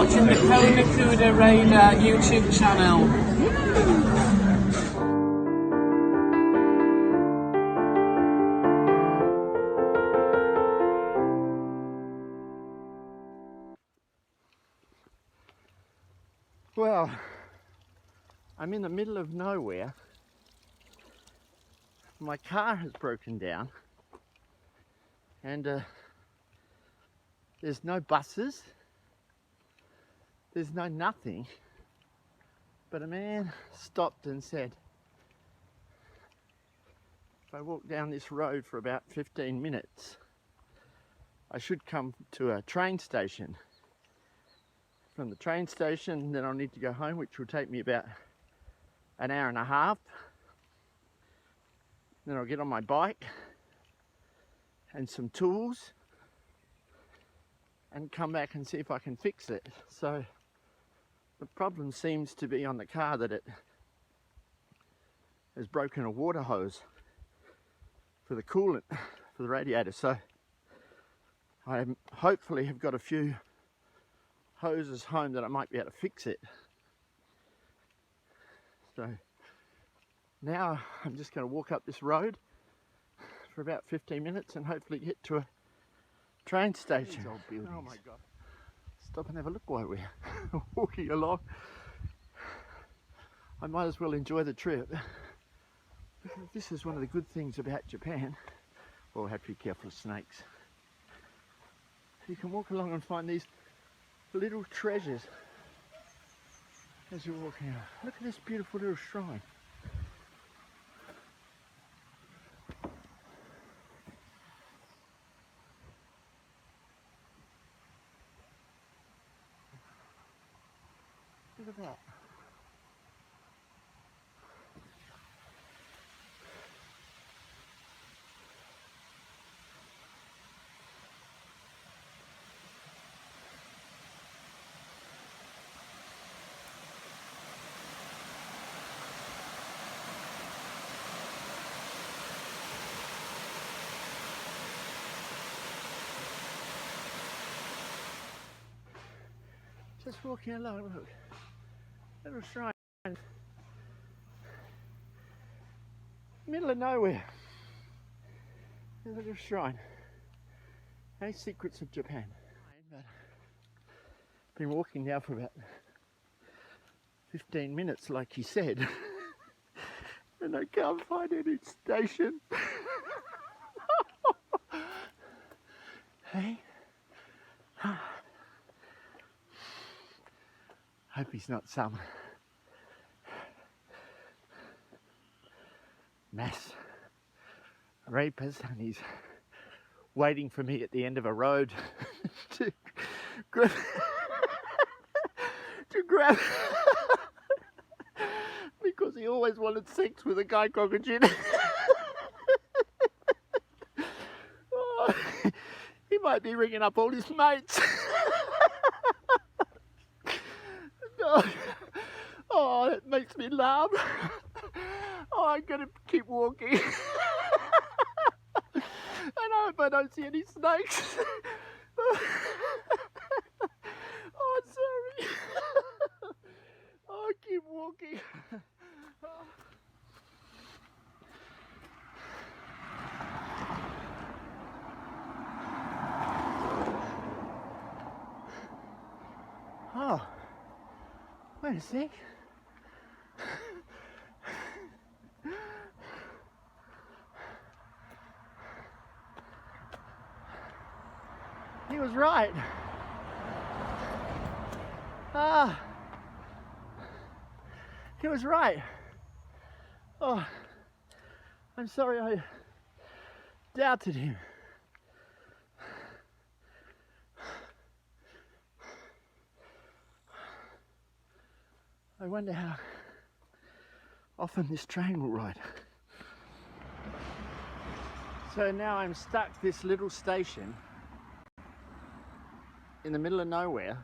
watching the Kodakuna Raida YouTube channel. Well, I'm in the middle of nowhere. My car has broken down and there's no buses, there's no nothing, but a man stopped and said, if I walk down this road for about 15 minutes, I should come to a train station. From the train station, then I'll need to go home, which will take me about an hour and a half. Then I'll get on my bike and some tools and come back and see if I can fix it. So the problem seems to be on the car, that it has broken a water hose for the coolant for the radiator. So I hopefully have got a few hoses home that I might be able to fix it. So now I'm just going to walk up this road for about 15 minutes and hopefully get to a train station. Oh my God. Stop and have a look while we're walking along. I might as well enjoy the trip. This is one of the good things about Japan. Well, have to be careful of snakes. You can walk along and find these little treasures as you're walking out. Look at this beautiful little shrine. Look at that. Just walking along, look, little shrine, middle of nowhere, a little shrine, hey, secrets of Japan. Been walking now for about 15 minutes, like he said, and I can't find any station. Hey. Hope he's not some mass rapist and he's waiting for me at the end of a road to grab because he always wanted sex with a guy cockatoo. Oh, he might be ringing up all his mates. Oh, that makes me laugh. Oh, I'm gonna keep walking. And I hope I don't see any snakes. Oh, sorry. Oh, keep walking. Oh. Wait a sec. He was right. He was right. Oh, I'm sorry I doubted him. I wonder how often this train will ride. So now I'm stuck this little station in the middle of nowhere.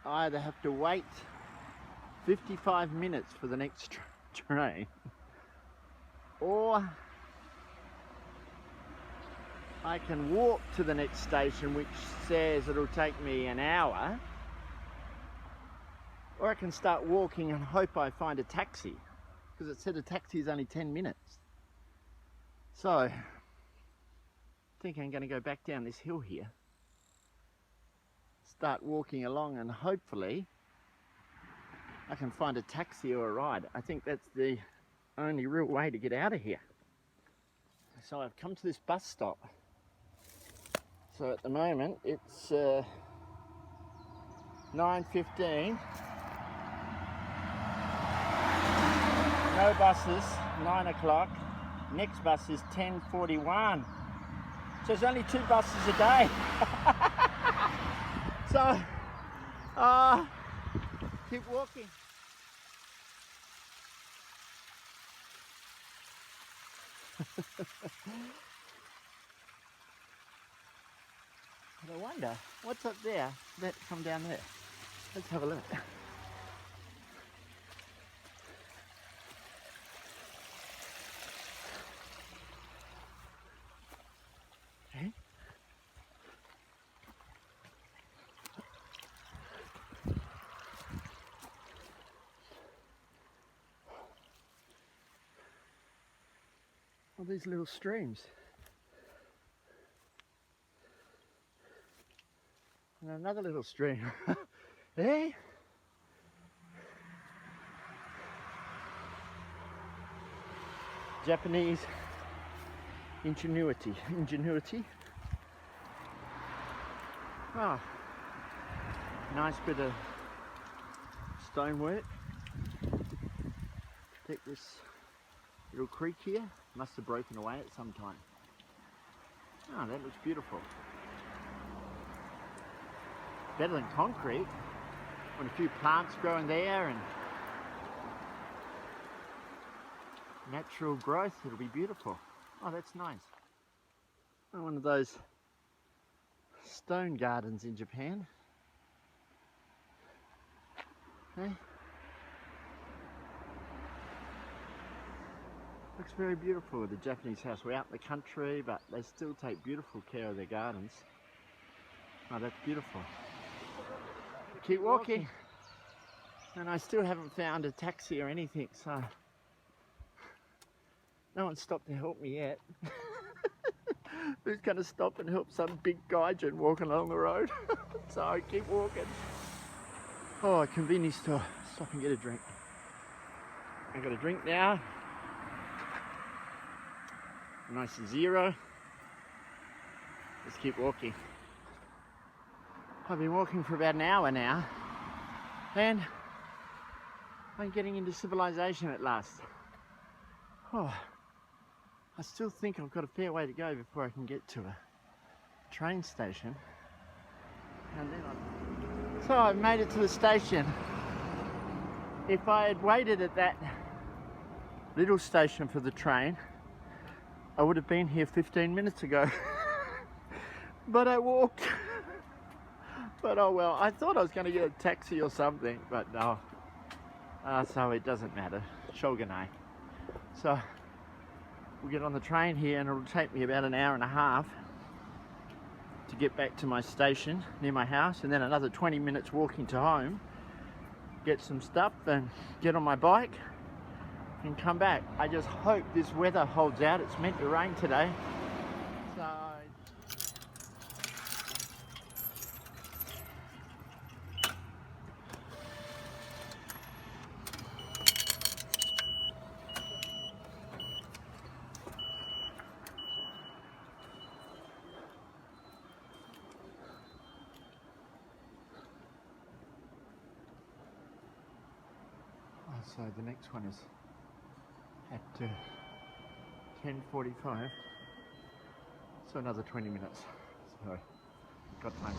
I either have to wait 55 minutes for the next train, or I can walk to the next station, which says it'll take me an hour, or I can start walking and hope I find a taxi, because it said a taxi is only 10 minutes. So I think I'm going to go back down this hill here, start walking along, and hopefully I can find a taxi or a ride. I think that's the only real way to get out of here. So I've come to this bus stop. So at the moment it's 9:15. No buses, 9 o'clock. Next bus is 10:41. So there's only 2 buses a day. So, keep walking. But I wonder, what's up there? That come down there. Let's have a look. Okay. All these little streams. And another little stream. Hey? Japanese ingenuity. Ah, nice bit of stonework. Take this little creek here. Must have broken away at some time. Oh, that looks beautiful. Better than concrete. When a few plants growing there and natural growth, it'll be beautiful. Oh, that's nice. Oh, one of those stone gardens in Japan. Hey? Looks very beautiful, the Japanese house. We're out in the country, but they still take beautiful care of their gardens. Oh, that's beautiful. Keep walking. And I still haven't found a taxi or anything, so no one's stopped to help me yet. Who's going to stop and help some big gaijin walking along the road? So I keep walking. Oh, a convenience store. Stop and get a drink. I got a drink now. A nice zero. Let's keep walking. I've been walking for about an hour now, and I'm getting into civilization at last. Oh, I still think I've got a fair way to go before I can get to a train station. And then So I've made it to the station. If I had waited at that little station for the train, I would have been here 15 minutes ago. But I walked. But oh well, I thought I was going to get a taxi or something, but no. So it doesn't matter. Shogunai. So we'll get on the train here and it'll take me about an hour and a half to get back to my station near my house, and then another 20 minutes walking to home, get some stuff and get on my bike and come back. I just hope this weather holds out. It's meant to rain today. So So the next one is at 10:45, so another 20 minutes, so got time.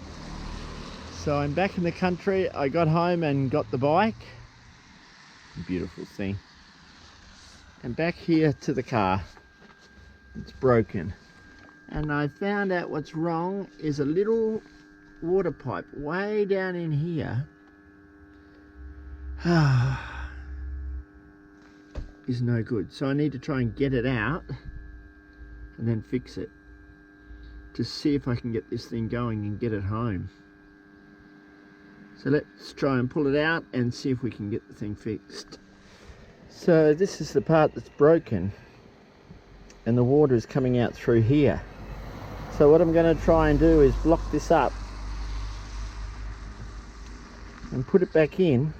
So I'm back in the country. I got home and got the bike, beautiful thing, and back here to the car. It's broken, and I found out what's wrong is a little water pipe way down in here is no good, so I need to try and get it out and then fix it. to see if I can get this thing going and get it home. So let's try and pull it out and see if we can get the thing fixed. So this is the part that's broken and the water is coming out through here. So what I'm going to try and do is block this up and put it back in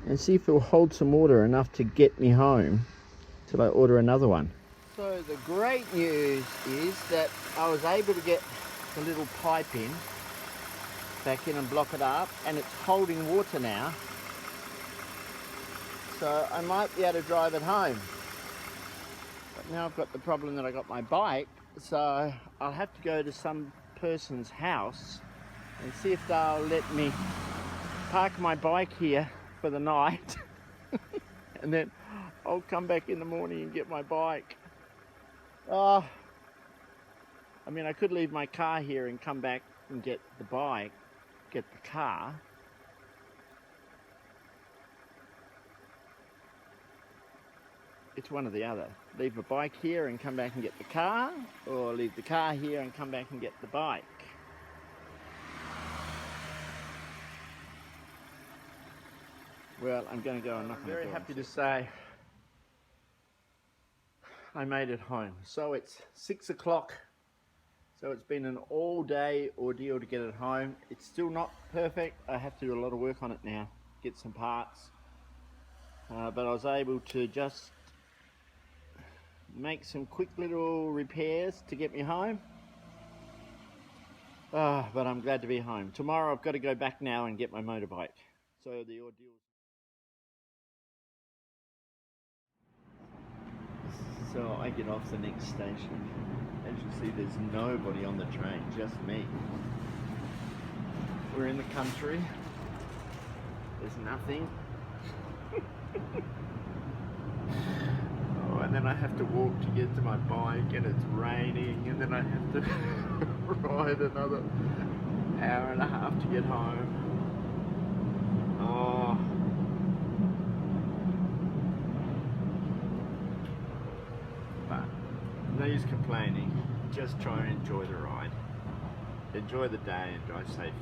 and see if it will hold some water enough to get me home till I order another one. So the great news is that I was able to get the little pipe in, back in and block it up, and it's holding water now. So I might be able to drive it home. But now I've got the problem that I got my bike, so I'll have to go to some person's house and see if they'll let me park my bike here for the night and then I'll come back in the morning and get my bike. I mean, I could leave my car here and come back and get the bike, get the car. It's one or the other. Leave the bike here and come back and get the car, or leave the car here and come back and get the bike. Well, I'm going to go and knock on the door. I'm very happy to say I made it home. So it's 6 o'clock. So it's been an all-day ordeal to get it home. It's still not perfect. I have to do a lot of work on it now, get some parts. But I was able to just make some quick little repairs to get me home. But I'm glad to be home. Tomorrow I've got to go back now and get my motorbike. So the ordeal. So I get off the next station. As you see, there's nobody on the train, just me. We're in the country. There's nothing. And then I have to walk to get to my bike, and it's raining, and then I have to ride another hour and a half to get home. But no use complaining. Just try and enjoy the ride. Enjoy the day and drive safely.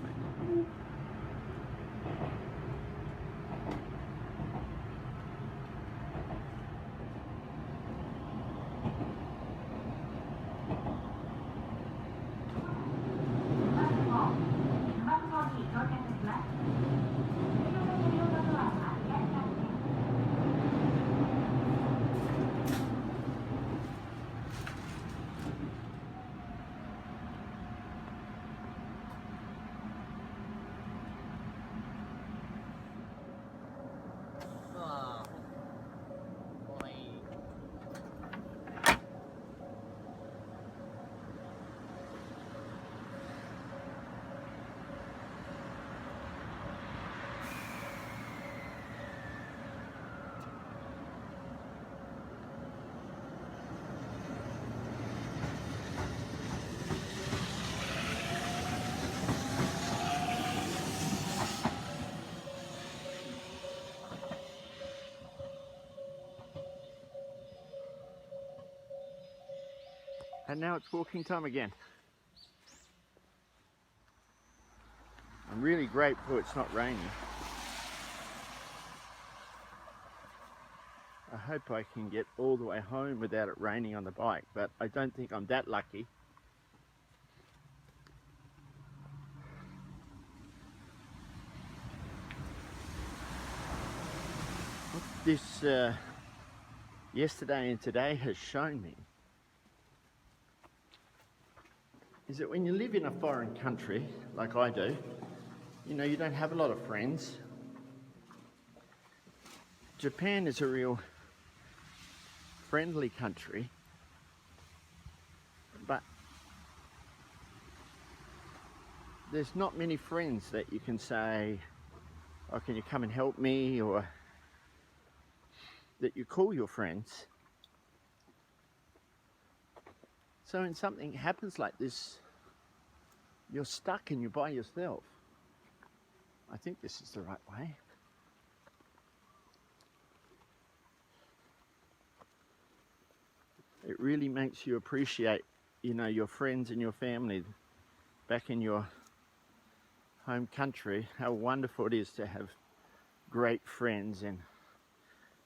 And now it's walking time again. I'm really grateful it's not raining. I hope I can get all the way home without it raining on the bike, but I don't think I'm that lucky. What this yesterday and today has shown me is that when you live in a foreign country, like I do, you know, you don't have a lot of friends. Japan is a real friendly country, but there's not many friends that you can say, oh, can you come and help me, or that you call your friends. So when something happens like this, you're stuck and you're by yourself. I think this is the right way. It really makes you appreciate you know, your friends and your family back in your home country, how wonderful it is to have great friends and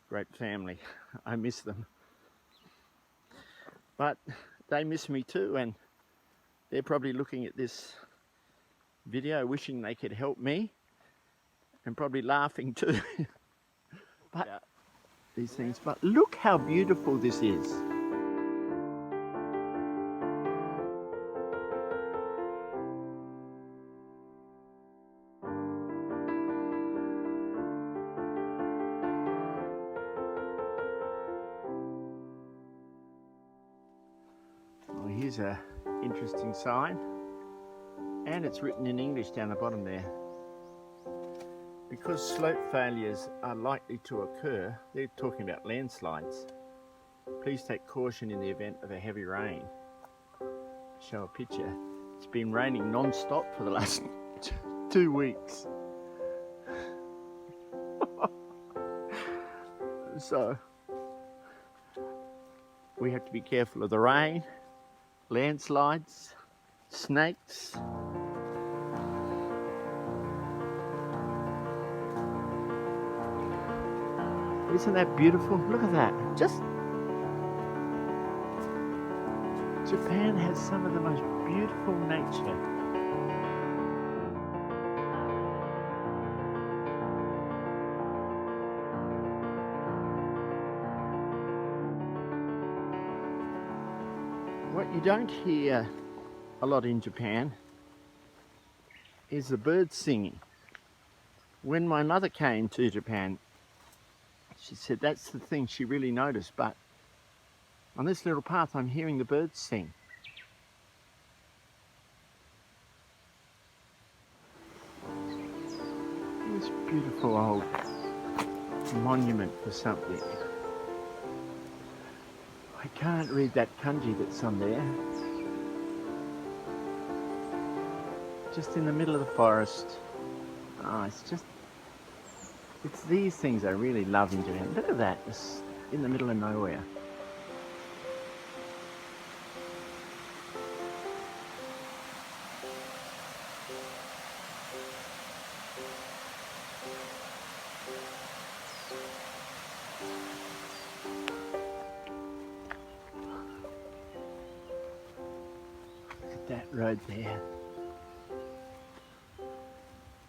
great family. I miss them. But they miss me too, and they're probably looking at this video wishing they could help me and probably laughing too. But these things, but look how beautiful this is. Well, here's a interesting sign, and it's written in English down the bottom there. Because slope failures are likely to occur, they're talking about landslides. Please take caution in the event of a heavy rain. Show a picture. It's been raining non-stop for the last 2 weeks. So we have to be careful of the rain, landslides, snakes. Isn't that beautiful? Look at that. Just Japan has some of the most beautiful nature. What you don't hear a lot in Japan is the birds singing. When my mother came to Japan, she said that's the thing she really noticed, but on this little path I'm hearing the birds sing. This beautiful old monument for something. I can't read that kanji that's on there. Just in the middle of the forest. Oh, it's these things I really love in Japan. Look at that, it's in the middle of nowhere. Look at that road there.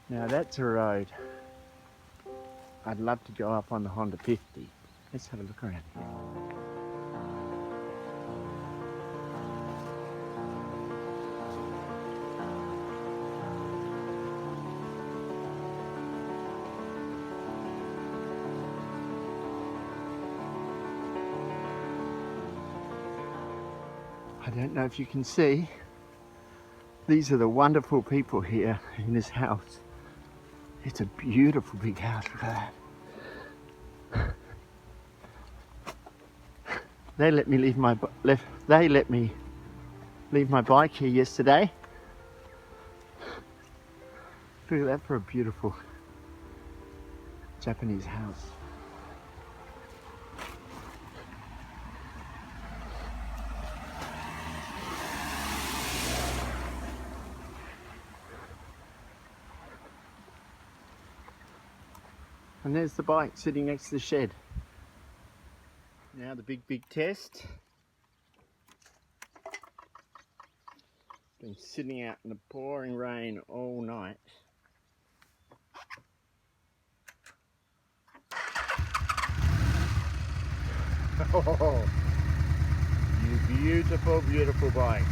Now that's a road I'd love to go up on the Honda 50. Let's have a look around here. I don't know if you can see, these are the wonderful people here in this house. It's a beautiful big house, look at that. They let me leave my bike here yesterday. Look at that for a beautiful Japanese house. And there's the bike sitting next to the shed. Now the big test. Been sitting out in the pouring rain all night. Oh, you beautiful, beautiful bike.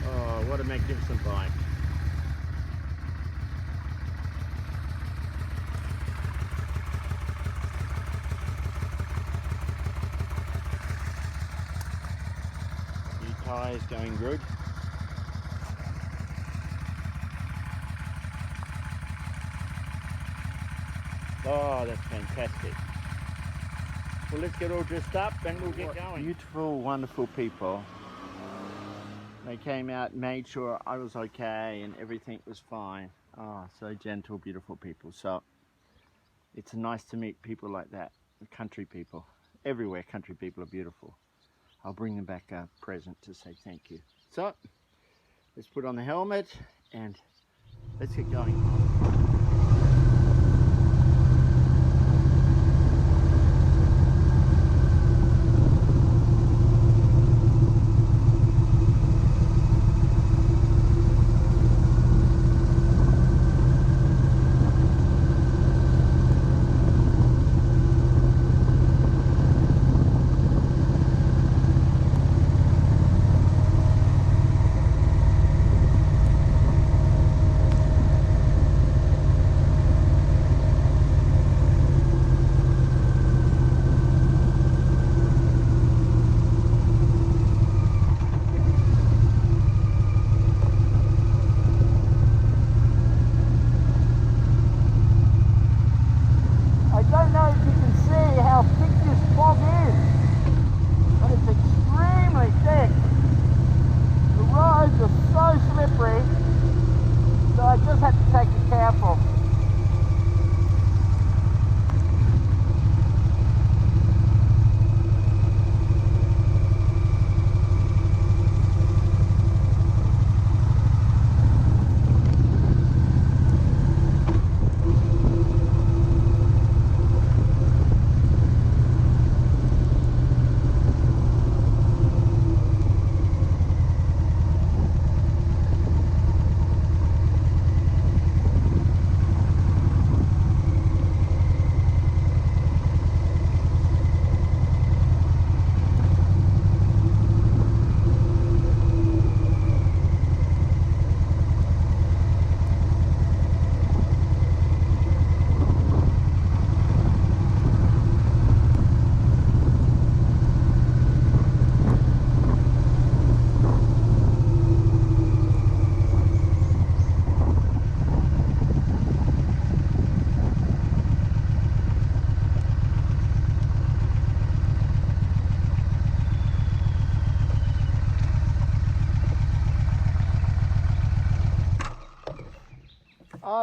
Oh, what a magnificent bike. Tyres going good. Oh, that's fantastic. Well, let's get all dressed up and we'll get going. Beautiful, wonderful people. They came out and made sure I was okay and everything was fine. Oh, so gentle, beautiful people. So it's nice to meet people like that, the country people. everywhere country people are beautiful. I'll bring them back a present to say thank you. So, let's put on the helmet and let's get going.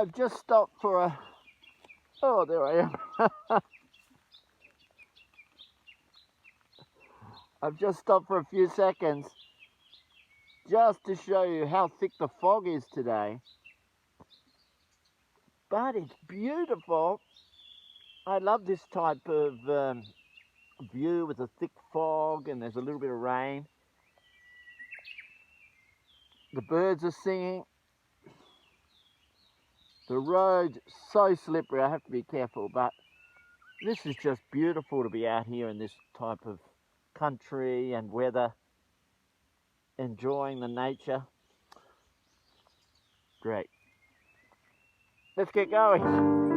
I've just stopped for a... Oh, there I am. I've just stopped for a few seconds just to show you how thick the fog is today. But it's beautiful. I love this type of view with a thick fog and there's a little bit of rain. The birds are singing. The road's so slippery, I have to be careful, but this is just beautiful to be out here in this type of country and weather, enjoying the nature. Great. Let's get going.